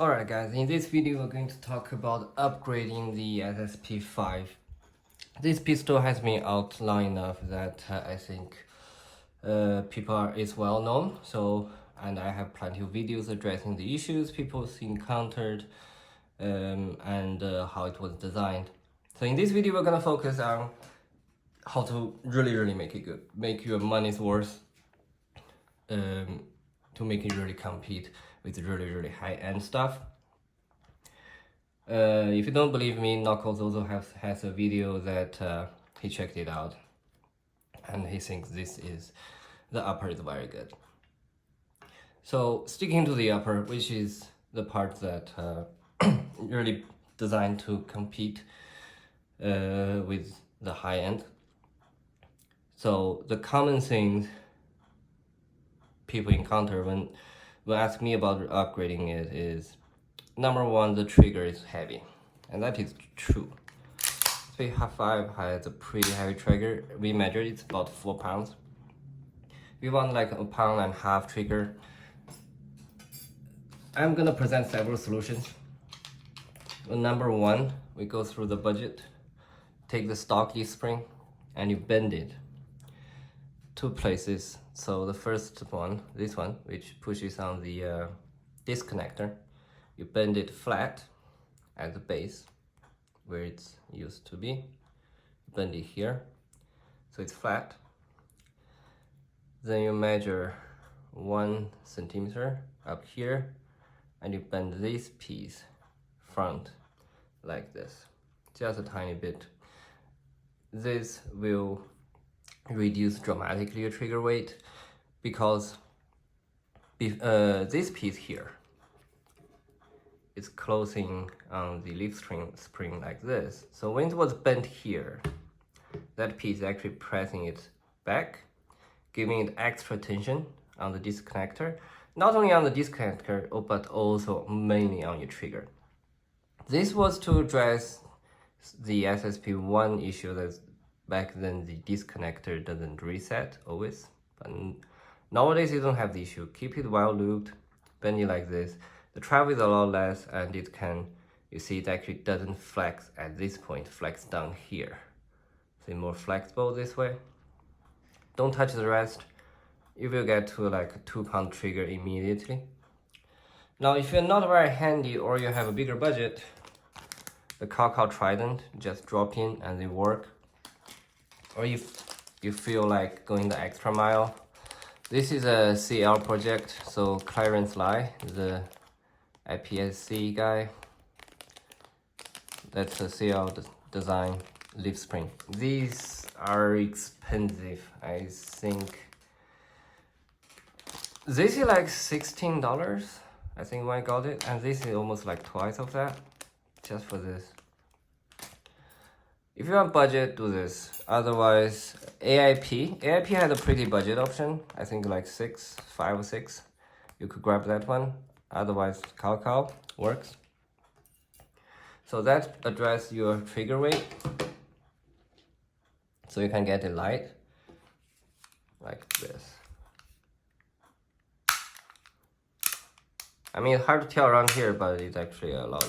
Alright guys, in this video we're going to talk about upgrading the SSP5. This pistol has been out long enough that I think it's well known. And I have plenty of videos addressing the issues people encountered and how it was designed. So in this video we're gonna focus on how to really make it good, make your money's worth, to make it really compete with really high-end stuff. If you don't believe me, Knuckles also has a video that he checked it out, and he thinks the upper is very good. So sticking to the upper, which is the part that really designed to compete with the high end. So the common things people encounter when ask me about upgrading it is, number one, the trigger is heavy, and that is true. SSP5 has a pretty heavy trigger. We measured it's about 4 pounds. We want like a 1.5 pound trigger. I'm gonna present several solutions. Number one, we go through the budget, take the stock leaf spring, and you bend it 2 places. So the first one, this one, which pushes on the disconnector, you bend it flat at the base where it's used to be. Bend it here so it's flat. Then you measure 1 centimeter up here and you bend this piece front like this, just a tiny bit. This will reduce dramatically your trigger weight because this piece here is closing on the leaf spring like this. So when it was bent here, that piece is actually pressing it back, giving it extra tension on the disconnector, not only on the disconnector but also mainly on your trigger. This was to address the SSP1 issue that back then the disconnector doesn't reset always, but nowadays you don't have the issue. Keep it well lubed, bend it like this. The travel is a lot less, and it can, you see, it actually doesn't flex at this point, flex down here. So more flexible this way. Don't touch the rest. You will get to like a 2 pound trigger immediately. Now, if you're not very handy or you have a bigger budget, the COWCOW Trident, just drop in and they work. Or if you feel like going the extra mile, this is a CL project, so Clarence Lai, the IPSC guy, that's a CL design leaf spring. These are expensive. I think this is like $16, I think, when I got it, and this is almost like twice of that, just for this. If you want budget, do this. Otherwise, AIP had a pretty budget option. I think like 5 or 6. You could grab that one. Otherwise, COWCOW works. So that addresses your trigger weight. So you can get it light, like this. I mean, it's hard to tell around here, but it's actually a lot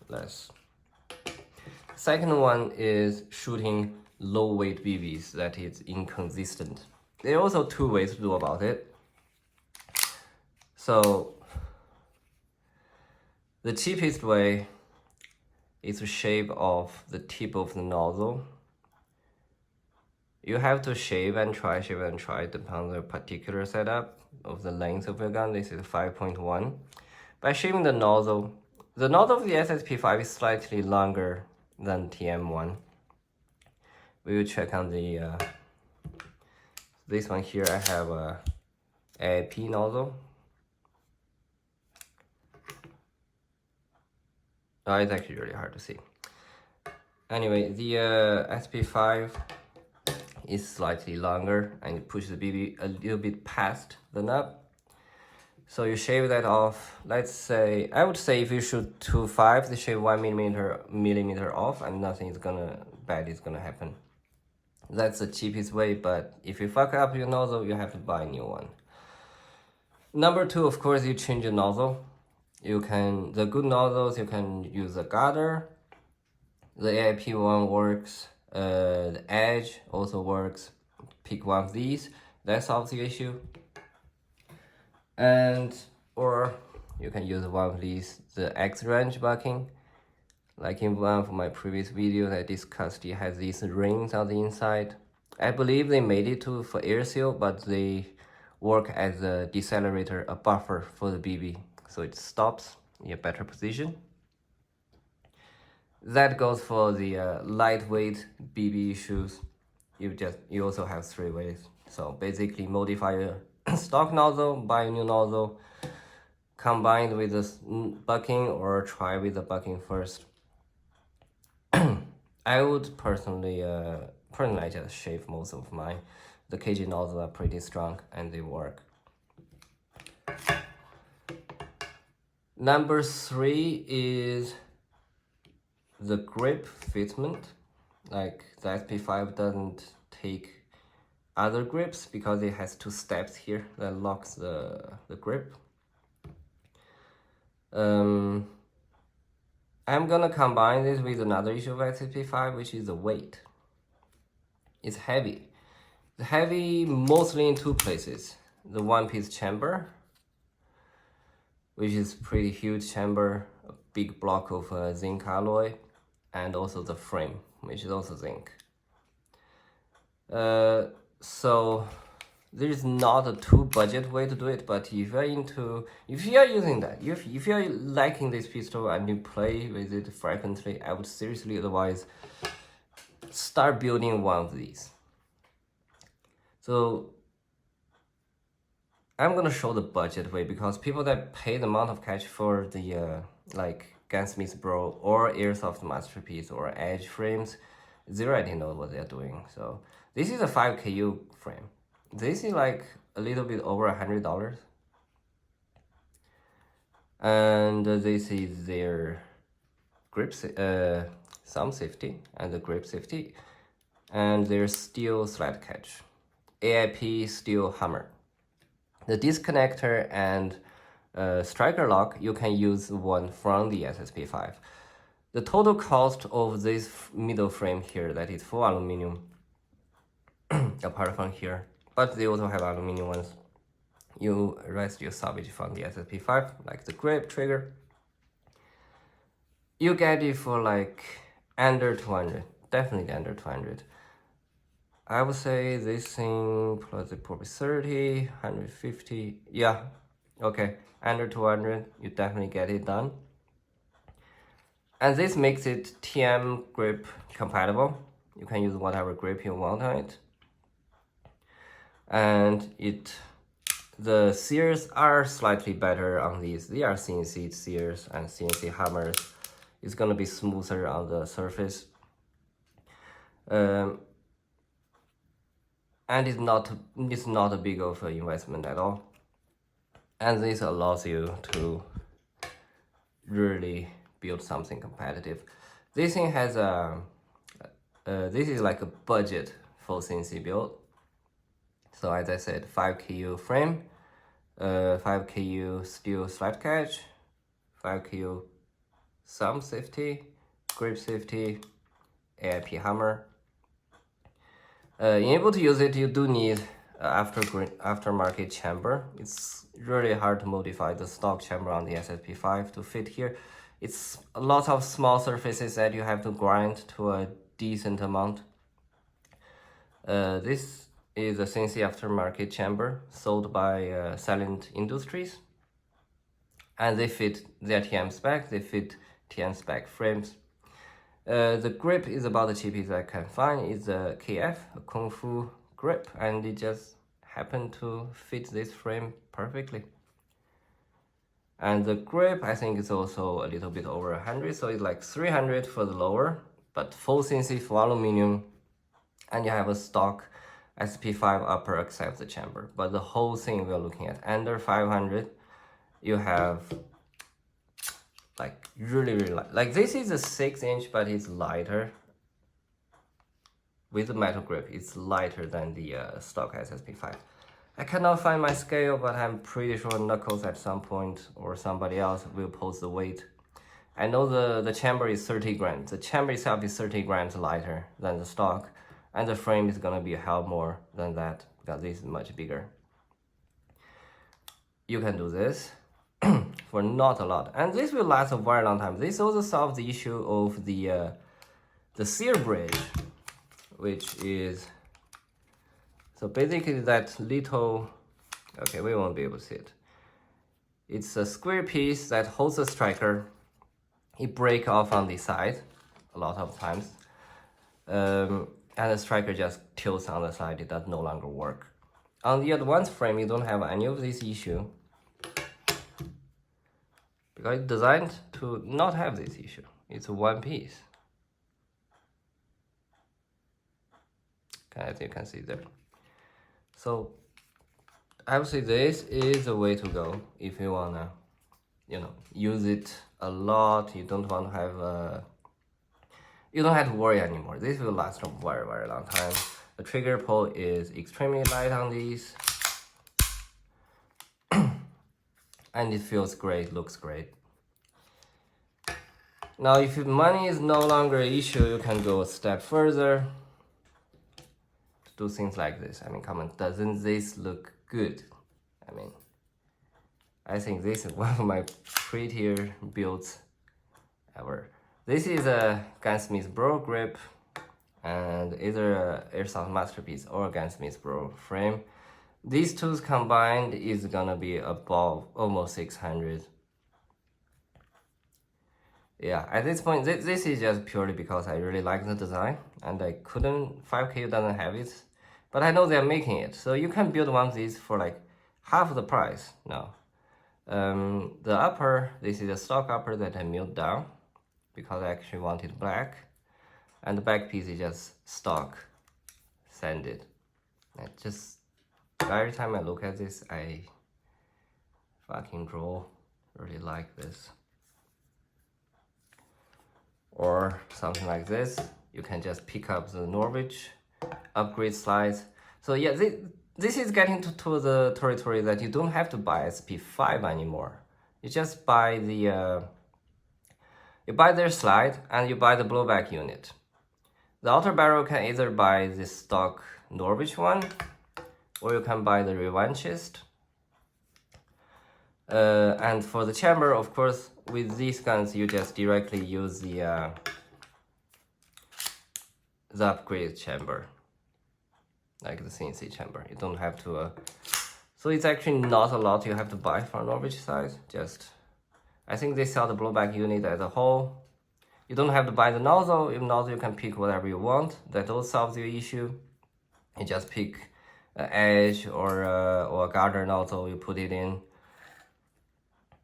less. Second one is shooting low weight BBs that is inconsistent. There are also 2 ways to do about it. So the cheapest way is to shave off the tip of the nozzle. You have to shave and try, depending on the particular setup of the length of your gun. This is 5.1. By shaving the nozzle of the SSP5 is slightly longer than TM1. We will check on the this one here. I have a AIP nozzle. Oh, it's actually really hard to see. Anyway, the SP5 is slightly longer and it pushes the BB a little bit past the nub. So you shave that off. Let's say, I would say if you shoot 2.5, you shave 1 millimeter off, and nothing bad is gonna happen. That's the cheapest way, but if you fuck up your nozzle, you have to buy a new one. Number 2, of course, you change your nozzle. the good nozzles, you can use a gather. The AIP one works. The edge also works. Pick one of these. That solves the issue. And or you can use one of these, the X range backing. Like in one of my previous videos, I discussed it has these rings on the inside. I believe they made it for air seal, but they work as a decelerator, a buffer for the BB, so it stops in a better position. That goes for the lightweight BB issues. You also have 3 ways. So basically modify a stock nozzle, buy a new nozzle, combined with the bucking, or try with the bucking first. I would personally I just shave most of mine. The KG nozzles are pretty strong and they work. Number 3 is the grip fitment. Like the SP5 doesn't take other grips because it has 2 steps here that locks the grip. I'm gonna combine this with another issue of SSP5, which is the weight. It's heavy. It's heavy mostly in 2 places. The one-piece chamber, which is pretty huge chamber, a big block of zinc alloy, and also the frame, which is also zinc. So there is not a too budget way to do it, but if you are using that, if you are liking this pistol and you play with it frequently, I would seriously advise start building one of these. So I'm gonna show the budget way, because people that pay the amount of cash for the like Gunsmith Bro or Airsoft Masterpiece or Edge frames, they already know what they're doing. So this is a 5KU frame. This is like a little bit over $100, and this is their grip, thumb safety and the grip safety, and their steel slide catch, AIP steel hammer. The disconnector and striker lock, you can use one from the SSP5. The total cost of this middle frame here, that is full aluminum, apart from here, but they also have aluminum ones. You rest your salvage from the SSP5, like the grip trigger. You get it for like under 200, definitely under 200. I would say this thing plus the probably 30, 150, yeah, okay, under 200, you definitely get it done. And this makes it TM grip compatible. You can use whatever grip you want on it. And the sears are slightly better on these. They are CNC sears and CNC hammers. It's gonna be smoother on the surface. And it's not a big of an investment at all. And this allows you to really build something competitive. This thing has this is like a budget full CNC build. So as I said, 5KU frame, 5KU steel slide catch, 5KU thumb safety, grip safety, AIP hammer. In able to use it, you do need aftermarket chamber. It's really hard to modify the stock chamber on the SSP5 to fit here. It's a lot of small surfaces that you have to grind to a decent amount. This is a CNC aftermarket chamber sold by Silent Industries, and they fit their TM spec, they fit TM spec frames. The grip is about the cheapest I can find. It's a KF, a Kung Fu grip, and it just happened to fit this frame perfectly. And the grip, I think, is also a little bit over 100, so it's like 300 for the lower, but full CNC, full aluminum, and you have a stock SP5 upper except the chamber. But the whole thing we're looking at under 500, you have like really light. Like this is a 6-inch, but it's lighter. With the metal grip, it's lighter than the stock SSP5. I cannot find my scale, but I'm pretty sure Knuckles at some point or somebody else will post the weight. I know the chamber is 30 grams. The chamber itself is 30 grams lighter than the stock, and the frame is gonna be a hell more than that because this is much bigger. You can do this for not a lot, and this will last a very long time. This also solves the issue of the sear bridge, which is so basically that little, okay, we won't be able to see it. It's a square piece that holds the striker. It breaks off on the side a lot of times, and the striker just tilts on the side. It does no longer work. On the advanced frame, you don't have any of this issue because it's designed to not have this issue. It's one piece, as you can see there. So I would say this is the way to go if you wanna, use it a lot. You don't want to have you don't have to worry anymore. This will last a very, very long time. The trigger pull is extremely light on these, and it feels great, looks great. Now, if money is no longer an issue, you can go a step further to do things like this. I mean, come on, doesn't this look good? I mean, I think this is one of my prettier builds ever. This is a Gunsmith Bro grip, and either a Airsoft Masterpiece or a Gunsmith Bro frame. These two combined is gonna be above almost 600. Yeah, at this point, this is just purely because I really like the design, and I couldn't, 5K doesn't have it, but I know they're making it. So you can build one of these for like half the price now. The upper, this is a stock upper that I milled down because I actually wanted black, and the back piece is just stock sanded. And just every time I look at this, I fucking draw. Really like this. Or something like this. You can just pick up the Novritsch upgrade slides. So yeah, this is getting to the territory that you don't have to buy SP5 anymore. You just buy the you buy their slide and you buy the blowback unit. The outer barrel can either buy the stock Novritsch one, or you can buy the Revanchist. And for the chamber, of course, with these guns, you just directly use the upgrade chamber, like the CNC chamber. You don't have to. So it's actually not a lot you have to buy from Novritsch side. Just, I think they sell the blowback unit as a whole. You don't have to buy the nozzle. If nozzle, you can pick whatever you want. That all solves your issue. You just pick an edge or a garter nozzle. You put it in.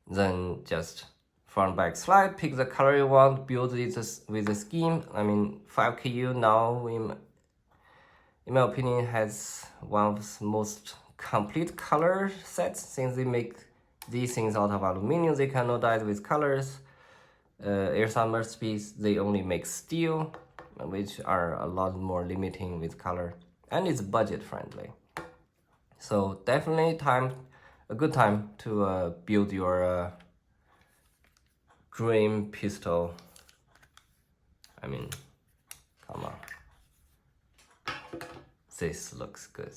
Then just front back slide, pick the color you want, build it with the scheme. I mean, 5KU now, in my opinion, has one of the most complete color sets, since they make these things out of aluminum. They cannot dye with colors. Airsoft Masterpiece, they only make steel, which are a lot more limiting with color, and it's budget friendly. So definitely a good time to build your dream pistol. I mean, come on. This looks good.